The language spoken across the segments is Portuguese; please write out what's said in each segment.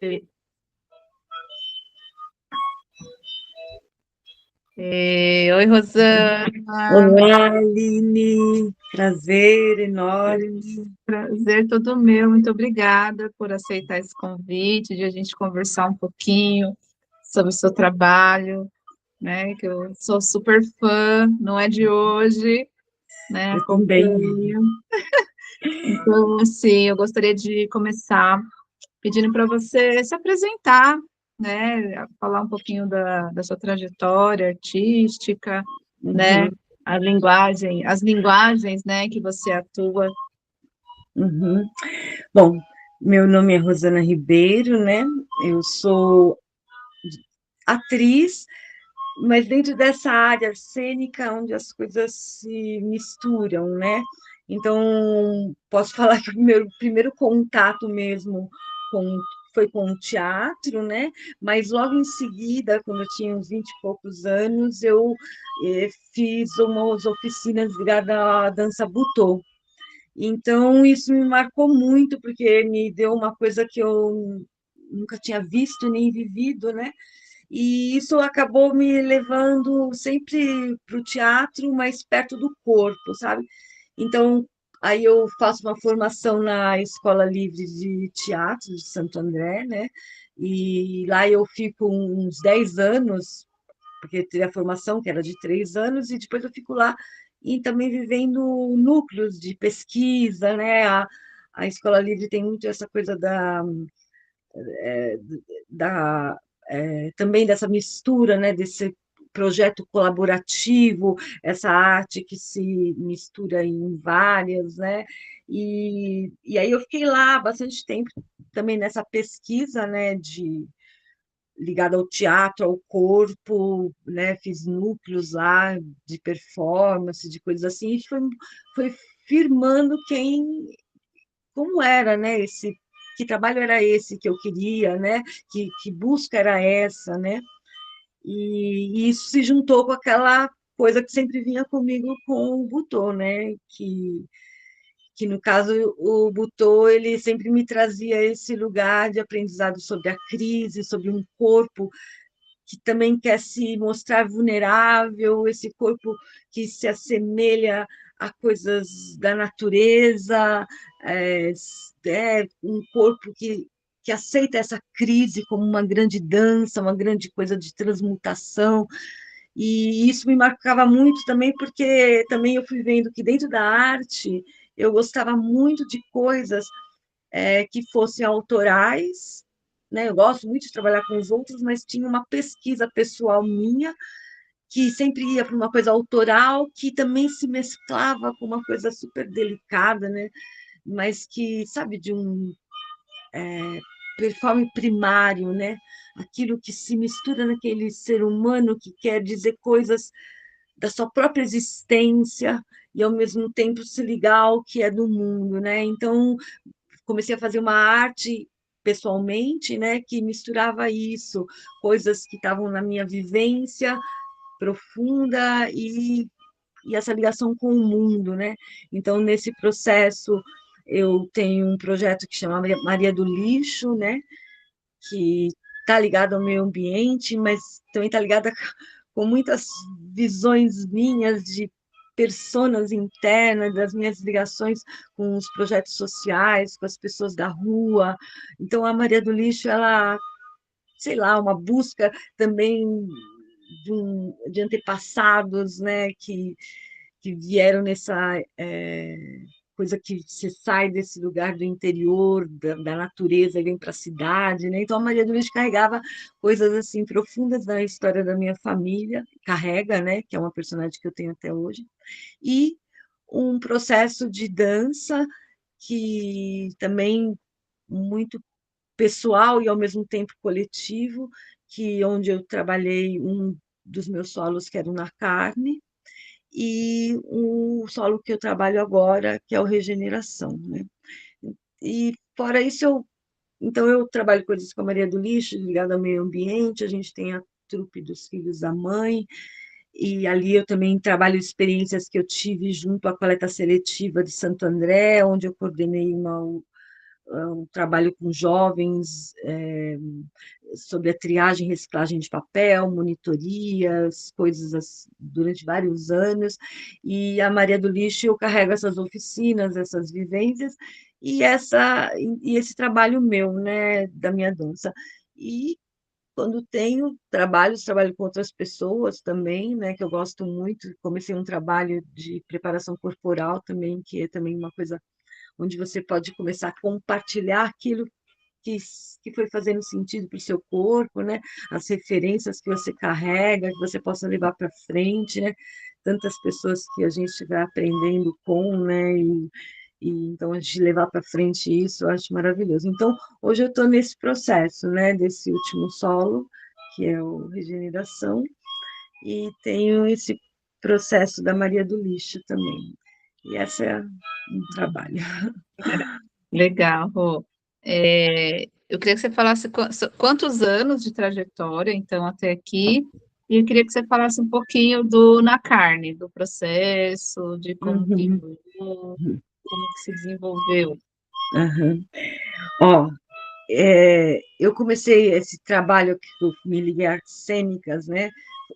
E- Oi, Rosana, Olá, Aline, prazer enorme. prazer todo meu. Muito obrigada por aceitar esse convite de a gente conversar um pouquinho sobre o seu trabalho, né? Que eu sou super fã, não é de hoje, né? Eu também. Acompanho. Então, assim, eu gostaria de começar pedindo para você se apresentar, né? Falar um pouquinho da sua trajetória artística, né? Uhum, As linguagens, né, que você atua. uhum. Bom, meu nome é Rosana Ribeiro, né? Eu sou atriz, mas dentro dessa área cênica onde as coisas se misturam, né? Então, posso falar que o meu primeiro contato mesmo com, foi com o teatro, né? Mas logo em seguida, quando eu tinha uns 20 e poucos anos, eu fiz umas oficinas ligadas à dança Butô. Então, isso me marcou muito, porque me deu uma coisa que eu nunca tinha visto nem vivido, né? E isso acabou me levando sempre para o teatro, mais perto do corpo, sabe? Então, aí eu faço uma formação na Escola Livre de Teatro de Santo André, né? E lá eu fico uns 10 anos, porque teve a formação que era de 3 anos, e depois eu fico lá e também vivendo núcleos de pesquisa, né? A Escola Livre tem muito essa coisa da também dessa mistura, né, desse projeto colaborativo, essa arte que se mistura em várias, né? E aí eu fiquei lá bastante tempo também nessa pesquisa, né, ligada ao teatro, ao corpo, né? Fiz núcleos lá de performance, de coisas assim, e foi firmando como era, né? Que trabalho era esse que eu queria, né? Que busca era essa, né? E isso se juntou com aquela coisa que sempre vinha comigo com o Butô, né? Que no caso o Butô ele sempre me trazia esse lugar de aprendizado sobre a crise, sobre um corpo que também quer se mostrar vulnerável, esse corpo que se assemelha a coisas da natureza, um corpo que aceita essa crise como uma grande dança, uma grande coisa de transmutação. E isso me marcava muito também, porque também eu fui vendo que dentro da arte eu gostava muito de coisas que fossem autorais, né? Eu gosto muito de trabalhar com os outros, mas tinha uma pesquisa pessoal minha que sempre ia para uma coisa autoral, que também se mesclava com uma coisa super delicada, né? Mas que, sabe, de um performance primário, né? Aquilo que se mistura naquele ser humano que quer dizer coisas da sua própria existência e ao mesmo tempo se ligar ao que é do mundo, né? Então, comecei a fazer uma arte pessoalmente, né, que misturava isso, coisas que estavam na minha vivência profunda e essa ligação com o mundo, né? Então, nesse processo, eu tenho um projeto que chama Maria do Lixo, né, que está ligado ao meio ambiente, mas também está ligada com muitas visões minhas de personas internas, das minhas ligações com os projetos sociais, com as pessoas da rua. Então, a Maria do Lixo, ela, sei lá, uma busca também de antepassados, né, que vieram nessa coisa que você sai desse lugar do interior, da natureza, e vem para a cidade, né? Então, a Maria do Luiz carregava coisas assim profundas da história da minha família, carrega, né? Que é uma personagem que eu tenho até hoje, e um processo de dança que também muito pessoal e ao mesmo tempo coletivo, que onde eu trabalhei um dos meus solos que era o Na Carne, e o solo que eu trabalho agora, que é o Regeneração, né? E fora isso, então eu trabalho coisas com a Maria do Lixo, ligada ao meio ambiente, a gente tem a trupe dos Filhos da Mãe, e ali eu também trabalho experiências que eu tive junto à coleta seletiva de Santo André, onde eu coordenei um trabalho com jovens, sobre a triagem e reciclagem de papel, monitorias, coisas assim, durante vários anos. E a Maria do Lixo, eu carrego essas oficinas, essas vivências, e esse trabalho meu, né, da minha dança. E quando tenho trabalhos, trabalho com outras pessoas também, né, que eu gosto muito. Comecei um trabalho de preparação corporal também, que é também uma coisa onde você pode começar a compartilhar aquilo que, que foi fazendo sentido para o seu corpo, né? As referências que você carrega, que você possa levar para frente, né? Tantas pessoas que a gente vai aprendendo com, né? E então a gente levar para frente isso, eu acho maravilhoso. Então, hoje eu estou nesse processo, né? Desse último solo, que é o Regeneração, e tenho esse processo da Maria do Lixo também. E esse é um trabalho. Legal, Rô. Eu queria que você falasse quantos anos de trajetória, então, até aqui, e eu queria que você falasse um pouquinho do Na Carne, do processo, de como que Uhum, iniciou, como que se desenvolveu. uhum. Ó, eu comecei esse trabalho que eu me liguei a artes cênicas, né?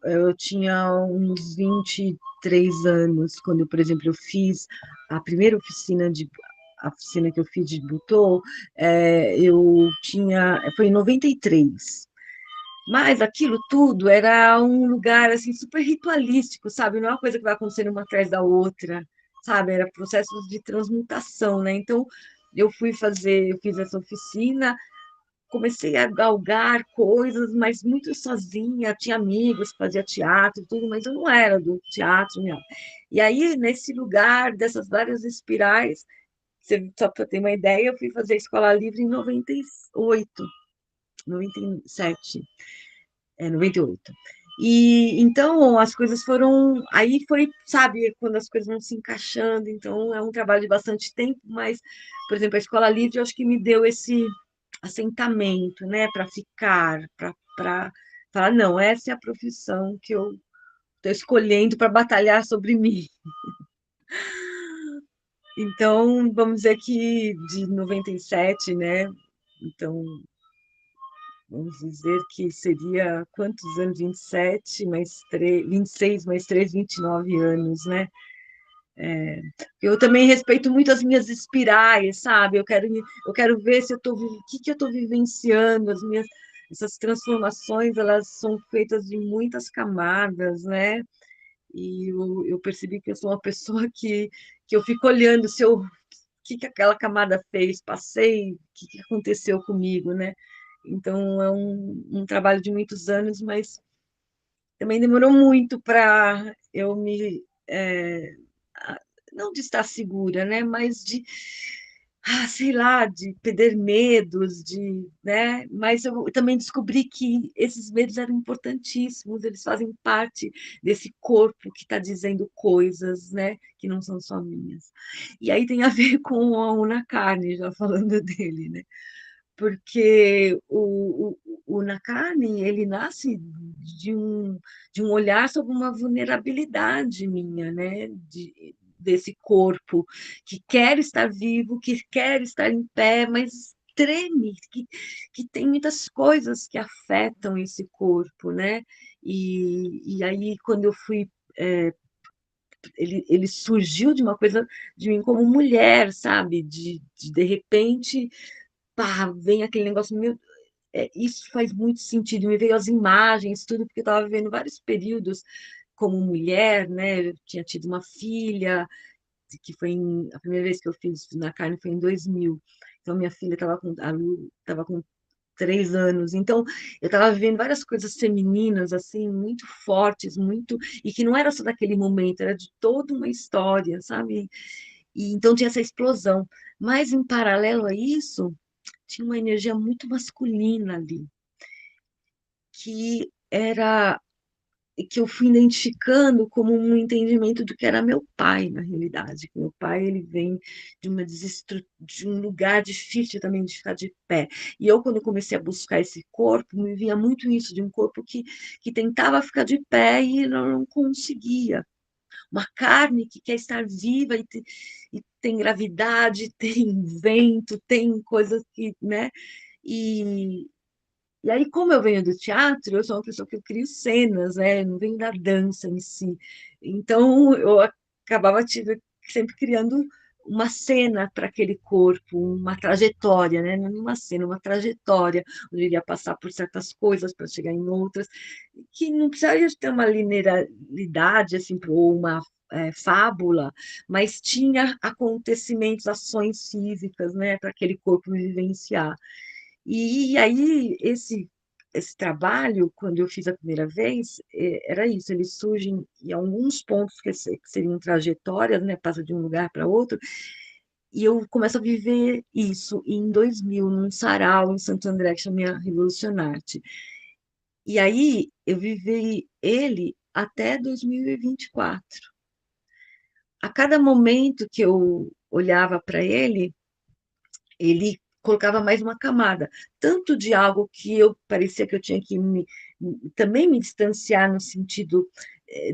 Eu tinha uns 23 anos, quando, por exemplo, eu fiz a primeira a oficina que eu fiz de Butô, foi em 93. Mas aquilo tudo era um lugar assim super ritualístico, sabe? Não é uma coisa que vai acontecendo uma atrás da outra, sabe? Era processos de transmutação, né? Então eu fiz essa oficina, comecei a galgar coisas, mas muito sozinha. Tinha amigos que fazia teatro e tudo, mas eu não era do teatro, não. E aí, nesse lugar, dessas várias espirais, só para ter uma ideia, eu fui fazer escola livre em 98, 97, 98. E então as coisas foram. Aí foi, sabe, quando as coisas vão se encaixando. Então é um trabalho de bastante tempo, mas, por exemplo, a escola livre eu acho que me deu esse assentamento, né, para ficar, para falar, não, essa é a profissão que eu estou escolhendo para batalhar sobre mim. Então, vamos dizer que de 97, né? Então, vamos dizer que seria quantos anos? 27 mais 3, 26 mais 3, 29 anos, né? Eu também respeito muito as minhas espirais, sabe? Eu quero ver se o que eu estou vivenciando, essas transformações, elas são feitas de muitas camadas, né? E eu percebi que eu sou uma pessoa que eu fico olhando o que aquela camada fez, passei, o que aconteceu comigo, né? Então, é um trabalho de muitos anos, mas também demorou muito para eu não de estar segura, né? Mas sei lá, de perder medos, né? Mas eu também descobri que esses medos eram importantíssimos, eles fazem parte desse corpo que está dizendo coisas, né? Que não são só minhas. E aí tem a ver com o Na Carne, já falando dele, né? Porque o Nakane, ele nasce de um olhar sobre uma vulnerabilidade minha, né? Desse corpo que quer estar vivo, que quer estar em pé, mas treme, que tem muitas coisas que afetam esse corpo, né? E aí, quando eu fui. Ele surgiu de uma coisa de mim como mulher, sabe? De repente, pá, vem aquele negócio, isso faz muito sentido. Me veio as imagens, tudo, porque eu estava vivendo vários períodos como mulher, né? Eu tinha tido uma filha, a primeira vez que eu fiz Na Carne foi em 2000. Então, minha filha estava a Lu estava com 3 anos. Então, eu estava vivendo várias coisas femininas, assim, muito fortes, muito. E que não era só daquele momento, era de toda uma história, sabe? E então tinha essa explosão. Mas, em paralelo a isso, tinha uma energia muito masculina ali, que era que eu fui identificando como um entendimento do que era meu pai, na realidade. Meu pai, ele vem de um lugar difícil também de ficar de pé. E eu, quando comecei a buscar esse corpo, me via muito isso, de um corpo que tentava ficar de pé e não conseguia. uma carne que quer estar viva e tem gravidade, tem vento, tem coisas que, né? E, e aí, como eu venho do teatro, eu sou uma pessoa que eu crio cenas, né? Eu não venho da dança em si. Então, eu acabava sempre criando uma cena para aquele corpo, uma trajetória, né? Não uma cena, uma trajetória, onde ele ia passar por certas coisas para chegar em outras, que não precisaria ter uma linearidade, assim, ou uma fábula, mas tinha acontecimentos, ações físicas, né, para aquele corpo vivenciar. E aí, esse trabalho, quando eu fiz a primeira vez, era isso, ele surge em alguns pontos que seriam trajetórias, né, passa de um lugar para outro, e eu começo a viver isso em 2000, num sarau em Santo André, que chama Revolucionarte. E aí, eu vivi ele até 2024. A cada momento que eu olhava para ele colocava mais uma camada, tanto de algo que eu parecia que eu tinha que também me distanciar no sentido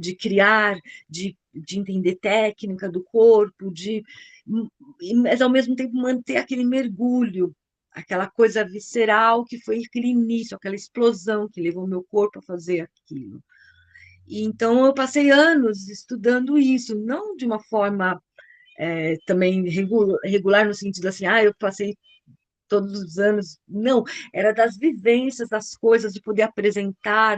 de criar, de entender técnica do corpo, mas ao mesmo tempo manter aquele mergulho, aquela coisa visceral que foi aquele início, aquela explosão que levou meu corpo a fazer aquilo. E então eu passei anos estudando isso, não de uma forma também regular no sentido assim, eu passei todos os anos, não, era das vivências, das coisas, de poder apresentar,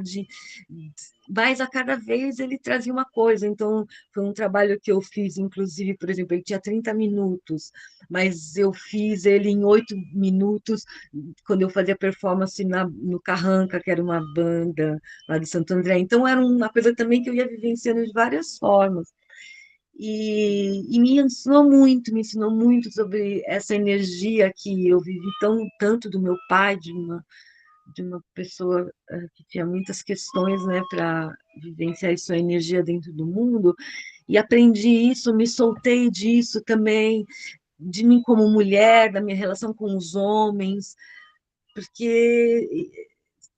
mas a cada vez ele trazia uma coisa, então foi um trabalho que eu fiz, inclusive, por exemplo, ele tinha 30 minutos, mas eu fiz ele em 8 minutos, quando eu fazia performance no Carranca, que era uma banda lá de Santo André, então era uma coisa também que eu ia vivenciando de várias formas. E me ensinou muito sobre essa energia que eu vivi tanto do meu pai, de uma pessoa que tinha muitas questões, né, para vivenciar sua energia dentro do mundo, e aprendi isso, me soltei disso também, de mim como mulher, da minha relação com os homens, porque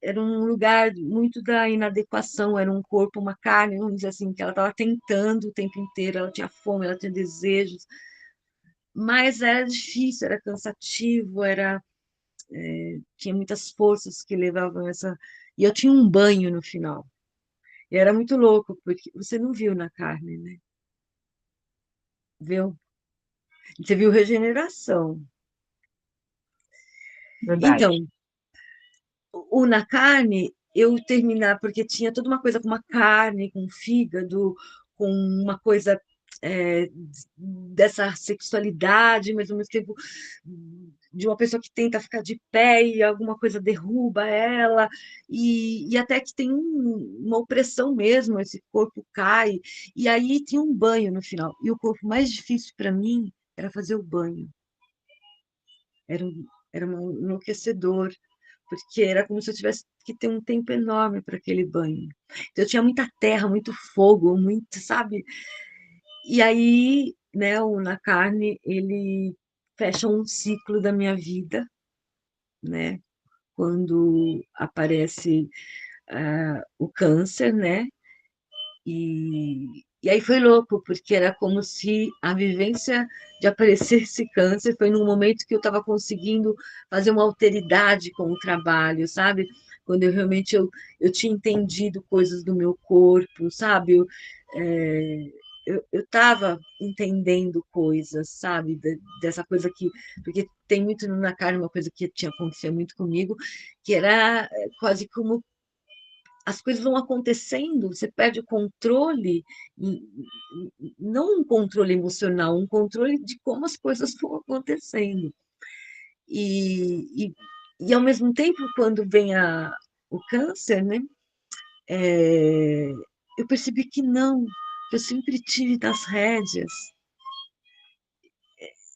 era um lugar muito da inadequação, era um corpo, uma carne, vamos dizer assim, que ela estava tentando o tempo inteiro, ela tinha fome, ela tinha desejos, mas era difícil, era cansativo, tinha muitas forças que levavam essa. E eu tinha um banho no final. E era muito louco, porque você não viu na carne, né? Viu? Você viu regeneração. Verdade. Então, o na carne, eu terminar, porque tinha toda uma coisa com uma carne, com fígado, com uma coisa é, dessa sexualidade, mas ao mesmo tempo de uma pessoa que tenta ficar de pé e alguma coisa derruba ela, e até que tem uma opressão mesmo, esse corpo cai, e aí tinha um banho no final. E o corpo mais difícil para mim era fazer o banho. Era, era um enlouquecedor, porque era como se eu tivesse que ter um tempo enorme para aquele banho. Então, eu tinha muita terra, muito fogo, muito, sabe? E aí, né, o Na Carne, ele fecha um ciclo da minha vida, né? Quando aparece o câncer, né? E aí foi louco, porque era como se a vivência de aparecer esse câncer foi num momento que eu estava conseguindo fazer uma alteridade com o trabalho, sabe? Quando eu realmente eu tinha entendido coisas do meu corpo, sabe? É, eu estava entendendo coisas, sabe? Dessa coisa que. Porque tem muito na carne uma coisa que tinha acontecido muito comigo, que era quase como as coisas vão acontecendo, você perde o controle, não um controle emocional, um controle de como as coisas vão acontecendo. E, e, e ao mesmo tempo, quando vem o câncer, né, é, eu percebi que não, que eu sempre tive nas rédeas,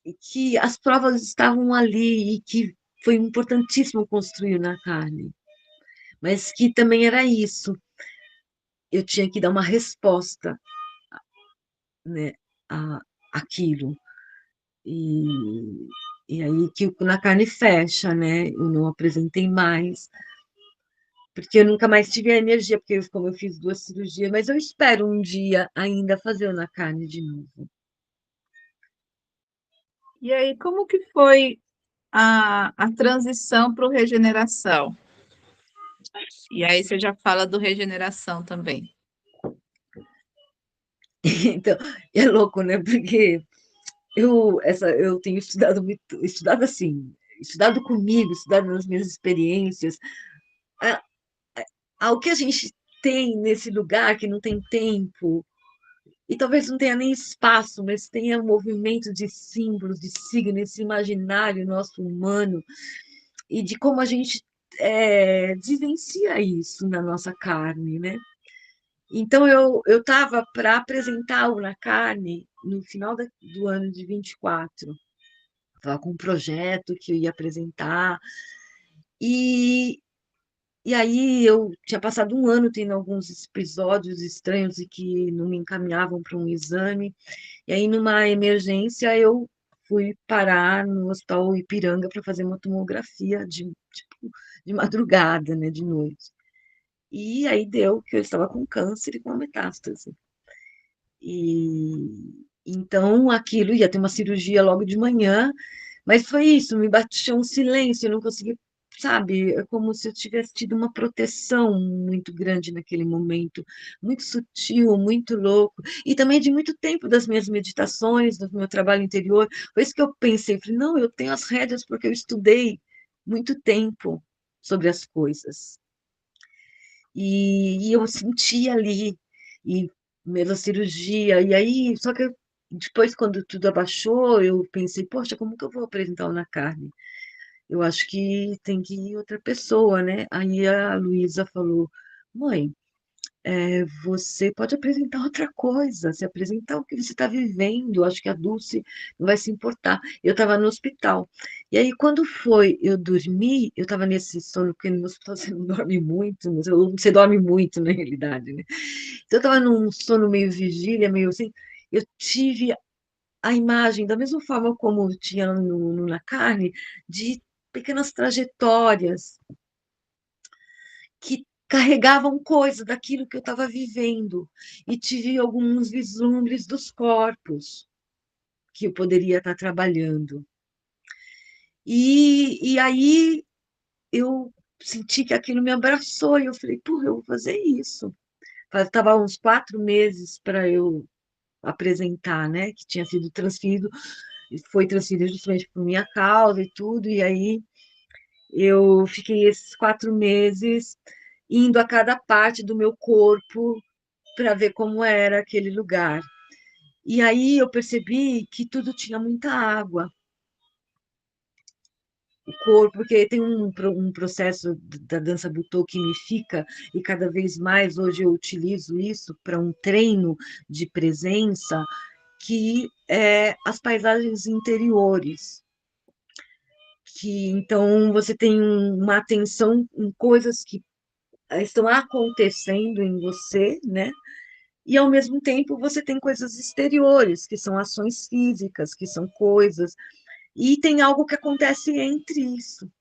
e que as provas estavam ali, e que foi importantíssimo construir na carne, mas que também era isso, eu tinha que dar uma resposta, né, a, aquilo. E, e aí que na carne fecha, né? Eu não apresentei mais, porque eu nunca mais tive a energia, porque como eu fiz 2 cirurgias, mas eu espero um dia ainda fazer o na carne de novo. E aí, como que foi a transição para o regeneração? E aí você já fala do regeneração também. Então, é louco, né? Porque eu tenho estudado muito, estudado assim, estudado comigo, estudado nas minhas experiências. A- Ao que a gente tem nesse lugar que não tem tempo, e talvez não tenha nem espaço, mas tenha um movimento de símbolos, de signos, esse imaginário nosso humano, e de como a gente vivencia isso na nossa carne, né? Então, eu estava para apresentar o Na Carne no final do ano de 24. Estava com um projeto que eu ia apresentar, e, e aí eu tinha passado um ano tendo alguns episódios estranhos e que não me encaminhavam para um exame. E aí, numa emergência, eu fui parar no Hospital Ipiranga para fazer uma tomografia tipo, de madrugada, né, de noite. E aí deu que eu estava com câncer e com metástase. E então aquilo ia ter uma cirurgia logo de manhã, mas foi isso, me bateu um silêncio, eu não consegui, sabe? É como se eu tivesse tido uma proteção muito grande naquele momento, muito sutil, muito louco, e também de muito tempo das minhas meditações, do meu trabalho interior. Foi isso que eu pensei, falei, não, eu tenho as rédeas porque eu estudei muito tempo sobre as coisas. E eu senti ali, e mesmo a cirurgia, e aí, só que depois, quando tudo abaixou, eu pensei, poxa, como que eu vou apresentar o Na Carne? Eu acho que tem que ir outra pessoa, né? Aí a Luísa falou, mãe, você pode apresentar outra coisa, se apresentar o que você está vivendo. Acho que a Dulce não vai se importar. Eu estava no hospital. E aí, quando foi eu dormi, eu estava nesse sono, porque no hospital você não dorme muito, mas você dorme muito na realidade, né? Então, eu estava num sono meio vigília, meio assim. Eu tive a imagem, da mesma forma como tinha na carne, de pequenas trajetórias que carregavam coisas daquilo que eu estava vivendo, e tive alguns vislumbres dos corpos que eu poderia estar trabalhando. E aí eu senti que aquilo me abraçou, e eu falei, porra, eu vou fazer isso. Estava uns 4 meses para eu apresentar, né, que tinha sido transferido, foi transferido justamente por minha causa e tudo, e aí eu fiquei esses 4 meses indo a cada parte do meu corpo para ver como era aquele lugar. E aí eu percebi que tudo tinha muita água, o corpo, porque tem um processo da dança butô que me fica, e cada vez mais hoje eu utilizo isso para um treino de presença, que é as paisagens interiores. Que então você tem uma atenção em coisas que estão acontecendo em você, né? E ao mesmo tempo você tem coisas exteriores, que são ações físicas, que são coisas, e tem algo que acontece entre isso.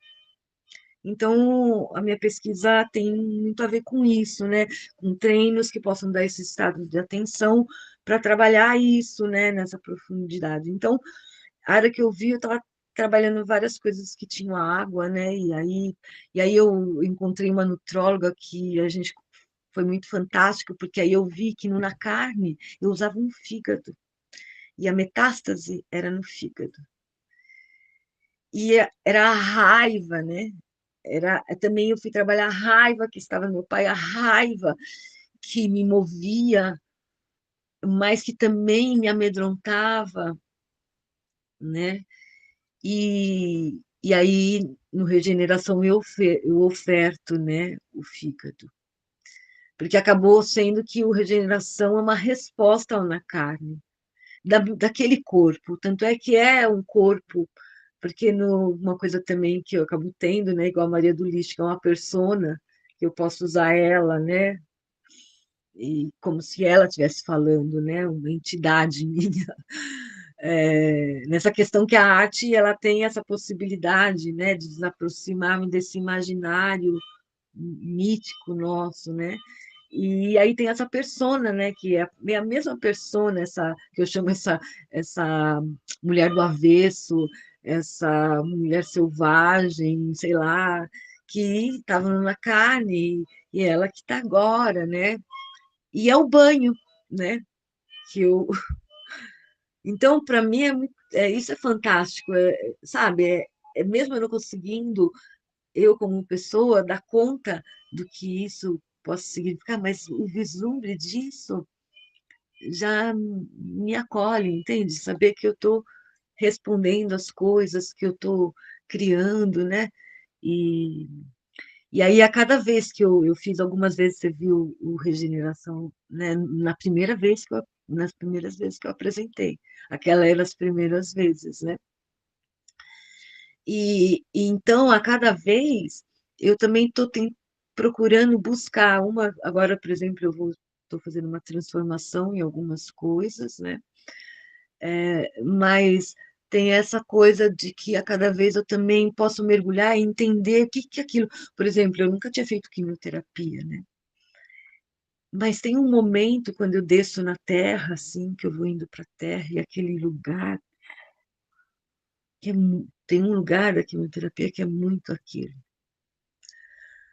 Então, a minha pesquisa tem muito a ver com isso, né? Com treinos que possam dar esse estado de atenção para trabalhar isso, né? Nessa profundidade. Então, a área que eu vi, eu estava trabalhando várias coisas que tinham água, né? E aí eu encontrei uma nutróloga que a gente foi muito fantástico, porque aí eu vi que na carne eu usava um fígado, e a metástase era no fígado. E era a raiva, né? Também eu fui trabalhar a raiva que estava no meu pai, a raiva que me movia, mas que também me amedrontava, né? E aí, no Regeneração, eu oferto, né, o fígado. Porque acabou sendo que o Regeneração é uma resposta ao na carne, daquele corpo. Tanto é que é um corpo, porque uma coisa também que eu acabo tendo, né, igual a Maria do Lixo, que é uma persona, que eu posso usar ela, né, e como se ela estivesse falando, né, uma entidade minha. Nessa questão que a arte ela tem essa possibilidade, né, de nos aproximar desse imaginário mítico nosso, né? E aí tem essa persona, né, que é a mesma persona, essa que eu chamo essa mulher do avesso, essa mulher selvagem, sei lá, que estava na carne e ela que está agora, né? E é o banho, né? Que eu Então, para mim, isso é fantástico, sabe? Mesmo eu não conseguindo, eu como pessoa, dar conta do que isso possa significar, mas o vislumbre disso já me acolhe, entende? Saber que eu estou respondendo as coisas, que eu estou criando, né? E, e aí, a cada vez que eu fiz, algumas vezes você viu o Regeneração, né? Nas primeiras vezes que eu apresentei. Aquela eram as primeiras vezes, né? E então, a cada vez, eu também estou procurando buscar uma. Agora, por exemplo, estou fazendo uma transformação em algumas coisas, né? Mas tem essa coisa de que a cada vez eu também posso mergulhar e entender o que que é aquilo. Por exemplo, eu nunca tinha feito quimioterapia, né? Mas tem um momento quando eu desço na terra, assim, que eu vou indo para a terra, e aquele lugar, tem um lugar da quimioterapia que é muito aquilo.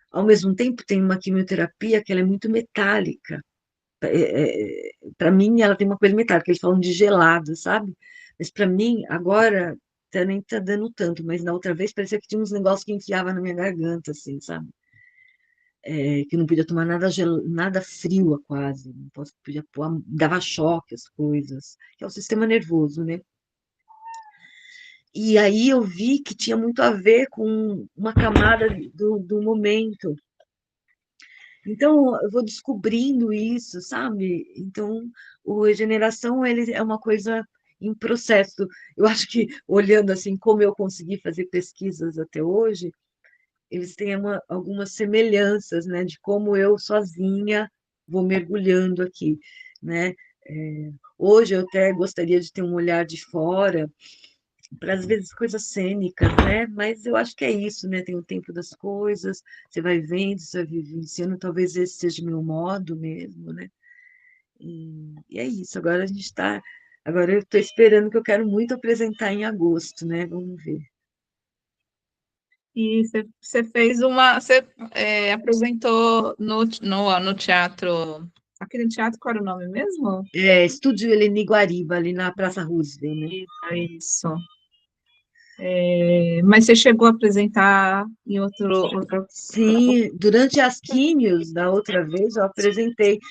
Ao mesmo tempo, tem uma quimioterapia que ela é muito metálica. Para mim, ela tem uma coisa metálica, eles falam de gelado, sabe? Mas para mim, agora, nem tá dando tanto, mas na outra vez parecia que tinha uns negócios que enfiava na minha garganta, assim, sabe? Que não podia tomar nada frio quase, não podia pôr, dava choque as coisas, que é o sistema nervoso, né? E aí eu vi que tinha muito a ver com uma camada do momento. Então, eu vou descobrindo isso, sabe? Então, o regeneração ele é uma coisa em processo. Eu acho que, olhando assim como eu consegui fazer pesquisas até hoje, eles têm algumas semelhanças, né? De como eu sozinha vou mergulhando aqui, né? Hoje eu até gostaria de ter um olhar de fora, para às vezes coisas cênicas, né? Mas eu acho que é isso, né? Tem o tempo das coisas, você vai vendo, você vai vivenciando, talvez esse seja o meu modo mesmo, né? E é isso. Agora eu estou esperando que eu quero muito apresentar em agosto, né? Vamos ver. E você fez você apresentou no teatro, aquele teatro, qual era o nome mesmo? Estúdio Eleni Guariba, ali na Praça Roosevelt, né? Isso. Mas você chegou a apresentar em outro... Sim, durante as químios, da outra vez, eu apresentei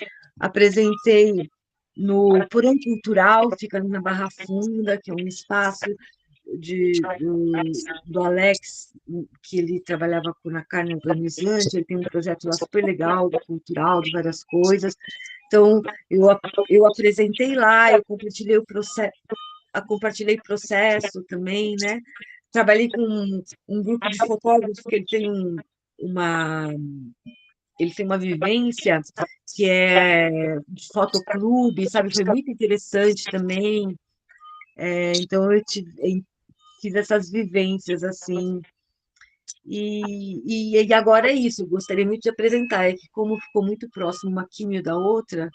no Porão Cultural, fica ali na Barra Funda, que é um espaço do Alex, que ele trabalhava na carne organizante, ele tem um projeto lá super legal, cultural, de várias coisas. Então, eu apresentei lá, eu compartilhei processo também, né? Trabalhei com um grupo de fotógrafos que uma, ele tem uma vivência que é de fotoclube, sabe? Foi muito interessante também. Então, fiz essas vivências assim. E agora é isso, eu gostaria muito de apresentar, é que como ficou muito próximo uma químio da outra,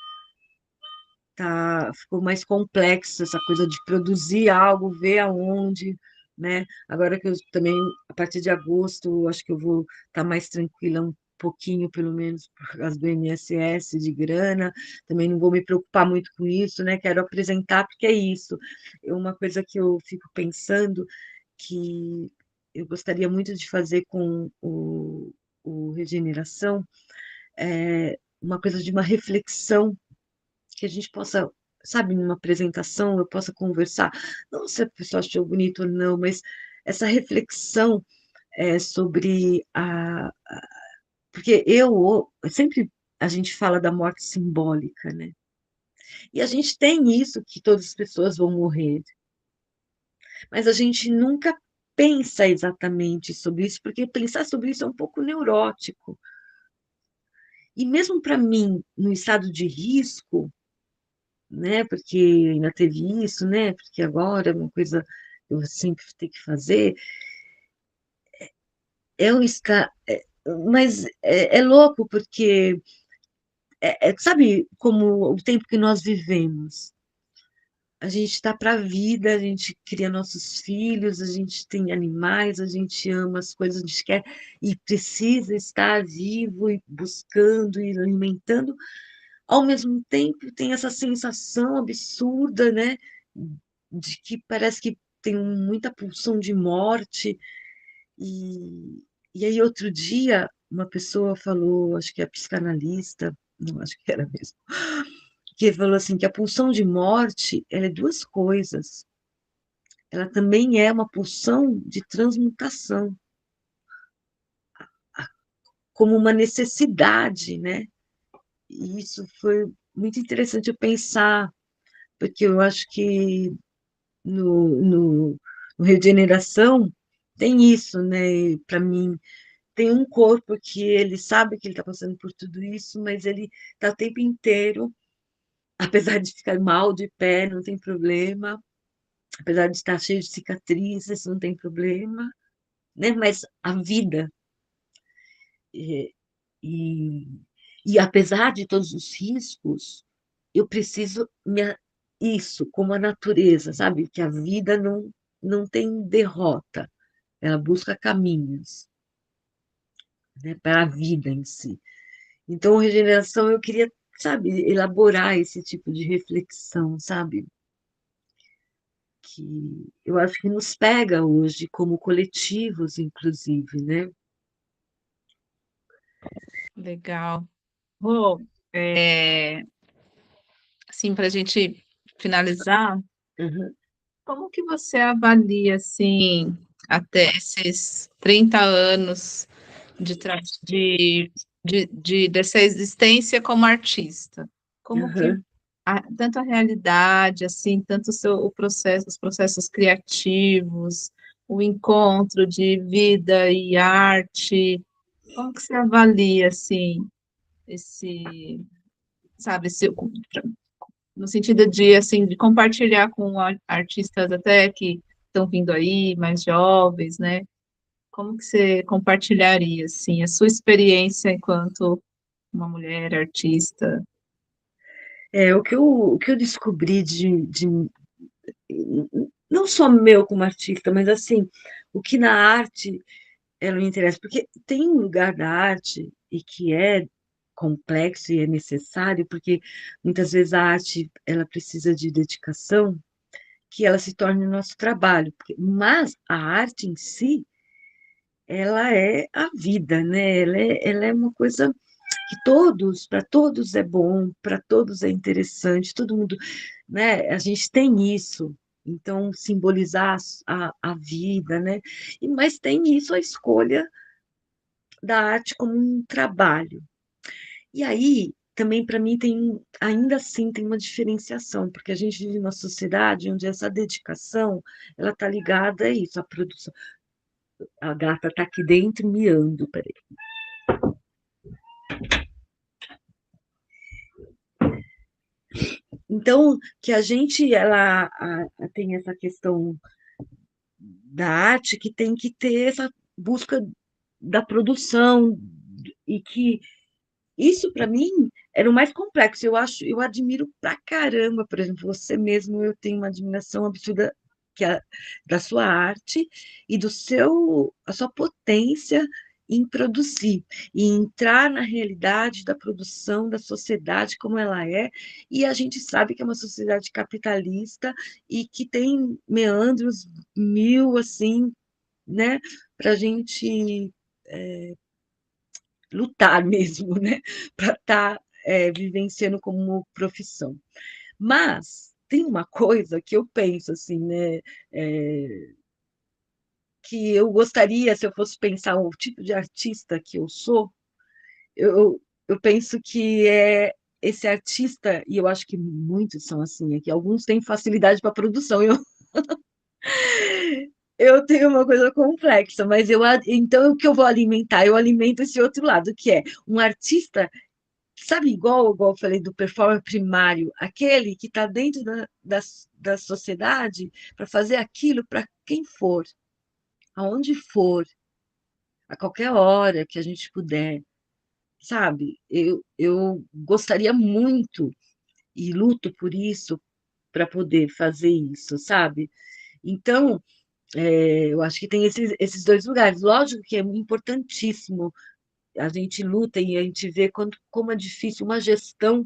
ficou mais complexo essa coisa de produzir algo, ver aonde, né? Agora que eu também, a partir de agosto, acho que eu vou estar mais tranquila um pouquinho, pelo menos por causa do INSS, de grana, também não vou me preocupar muito com isso, né? Quero apresentar porque é isso. Uma coisa que eu fico pensando que eu gostaria muito de fazer com o Regeneração é uma coisa de uma reflexão que a gente possa, sabe, numa apresentação, eu possa conversar, não se a pessoa achou bonito ou não, mas essa reflexão sobre porque sempre a gente fala da morte simbólica, né? E a gente tem isso, que todas as pessoas vão morrer, mas a gente nunca pensa exatamente sobre isso, porque pensar sobre isso é um pouco neurótico. E mesmo para mim, no estado de risco, né? Porque ainda teve isso, né? Porque agora é uma coisa que eu sempre tenho que fazer. É um estar, Mas é louco, porque sabe como o tempo que nós vivemos? A gente está para a vida, a gente cria nossos filhos, a gente tem animais, a gente ama as coisas, a gente quer e precisa estar vivo e buscando e alimentando. Ao mesmo tempo, tem essa sensação absurda, né, de que parece que tem muita pulsão de morte. E aí, outro dia, uma pessoa falou, acho que é psicanalista, não, acho que era mesmo, que falou assim, que a pulsão de morte, ela é duas coisas. Ela também é uma pulsão de transmutação, como uma necessidade, né? E isso foi muito interessante eu pensar, porque eu acho que no Regeneração tem isso, né? Para mim, tem um corpo que ele sabe que ele está passando por tudo isso, mas ele está o tempo inteiro, apesar de ficar mal de pé, não tem problema, apesar de estar cheio de cicatrizes, não tem problema, né? Mas a vida, e, e, e apesar de todos os riscos, eu preciso isso, como a natureza, sabe? Que a vida não tem derrota, ela busca caminhos, né, para a vida em si. Então, regeneração, eu queria, sabe, elaborar esse tipo de reflexão, sabe? Que eu acho que nos pega hoje como coletivos, inclusive, né? Legal. Rô, assim, para a gente finalizar, Uhum, como que você avalia, assim, até esses 30 anos dessa existência como artista? Como que uhum. tanto a realidade, assim, tanto o processo, os processos criativos, o encontro de vida e arte, como que você avalia, assim, esse, sabe, no sentido de, assim, de compartilhar com artistas até que estão vindo aí, mais jovens, né? Como que você compartilharia, assim, a sua experiência enquanto uma mulher artista? O que eu descobri não só meu como artista, mas assim, o que na arte ela me interessa, porque tem um lugar da arte e que é complexo e é necessário, porque muitas vezes a arte ela precisa de dedicação, que ela se torne o nosso trabalho, mas a arte em si, ela é a vida, né? Ela é uma coisa que para todos é bom, para todos é interessante, todo mundo, né? A gente tem isso. Então, simbolizar a vida, né? Mas tem isso, a escolha da arte como um trabalho. E aí, também para mim ainda assim tem uma diferenciação, porque a gente vive numa sociedade onde essa dedicação, ela está ligada a isso, a produção. A gata está aqui dentro miando, peraí. Então, que a gente tem essa questão da arte que tem que ter essa busca da produção e que isso para mim era o mais complexo. Eu admiro pra caramba, por exemplo, você mesmo, eu tenho uma admiração absurda da sua arte e a sua potência em produzir e entrar na realidade da produção da sociedade como ela é, e a gente sabe que é uma sociedade capitalista e que tem meandros mil assim, né, para a gente lutar mesmo, né? Para estar vivenciando como profissão. Mas tem uma coisa que eu penso assim, né? É, que eu gostaria, se eu fosse pensar o tipo de artista que eu sou, eu penso que é esse artista, e eu acho que muitos são assim, é que alguns têm facilidade para produção. Eu tenho uma coisa complexa, mas então o que eu vou alimentar? Eu alimento esse outro lado, que é um artista. Sabe, igual eu falei do performer primário, aquele que está dentro da sociedade para fazer aquilo para quem for, aonde for, a qualquer hora que a gente puder, sabe? Eu gostaria muito e luto por isso para poder fazer isso, sabe? Então, eu acho que tem esses dois lugares. Lógico que é importantíssimo, a gente luta e a gente vê como é difícil uma gestão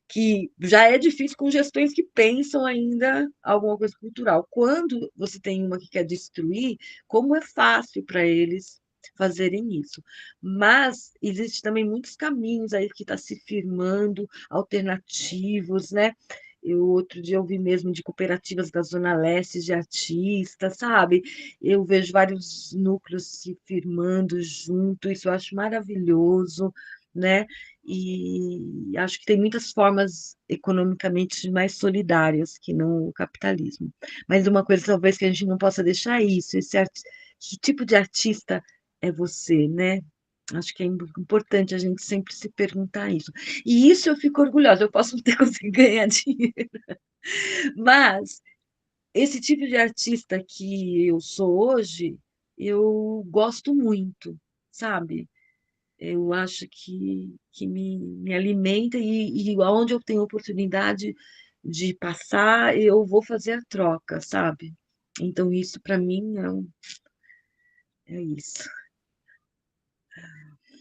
que já é difícil com gestões que pensam ainda alguma coisa cultural. Quando você tem uma que quer destruir, como é fácil para eles fazerem isso. Mas existe também muitos caminhos aí que está se firmando, alternativos, né? Eu outro dia eu vi mesmo de cooperativas da Zona Leste de artistas, sabe? Eu vejo vários núcleos se firmando junto, isso eu acho maravilhoso, né? E acho que tem muitas formas economicamente mais solidárias que no capitalismo. Mas uma coisa talvez que a gente não possa deixar é isso, que tipo de artista é você, né? Acho que é importante a gente sempre se perguntar isso. E isso eu fico orgulhosa, eu posso não ter conseguido ganhar dinheiro, mas esse tipo de artista que eu sou hoje, eu gosto muito, sabe? Eu acho que me alimenta e aonde eu tenho oportunidade de passar, eu vou fazer a troca, sabe? Então, isso para mim é isso.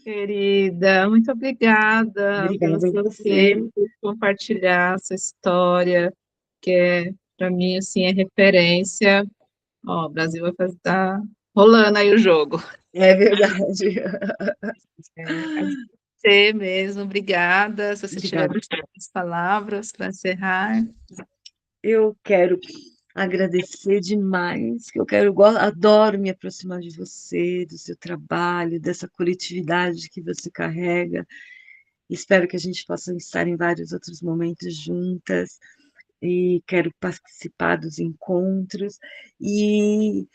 Querida, muito obrigada pelo Obrigada a seu você. tempo, por compartilhar sua história, que é, para mim, assim, é referência. Ó, o Brasil vai fazer, tá rolando aí o jogo. É verdade. Agradecer mesmo, obrigada. Se você tiver Obrigada. as palavras para encerrar. Eu quero agradecer demais, que eu adoro me aproximar de você, do seu trabalho, dessa coletividade que você carrega. Espero que a gente possa estar em vários outros momentos juntas e quero participar dos encontros e,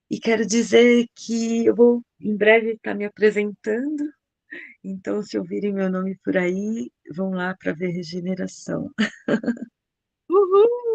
e quero dizer que eu vou em breve estar me apresentando, então se ouvirem meu nome por aí, vão lá para ver Regeneração. Uhul!